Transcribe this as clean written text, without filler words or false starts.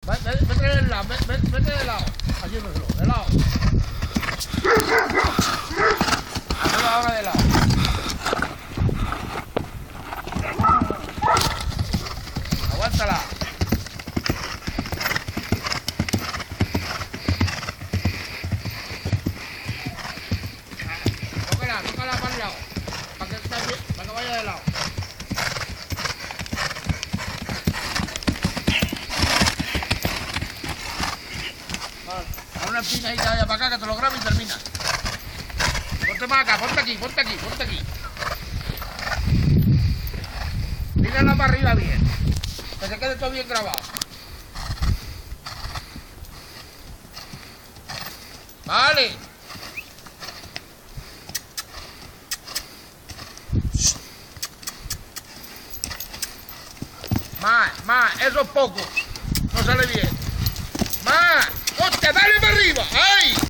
Vete del lado, vete de lado. Allí no, de lado. Hazlo ahora de lado. Aguántala. Tócala para el lado. Para que vaya de lado. A una espinadita allá para acá que te lo grabo y termina. Ponte para acá, ponte aquí. Tírala para arriba bien. Que se quede todo bien grabado. Vale. Más, eso es poco. No sale bien.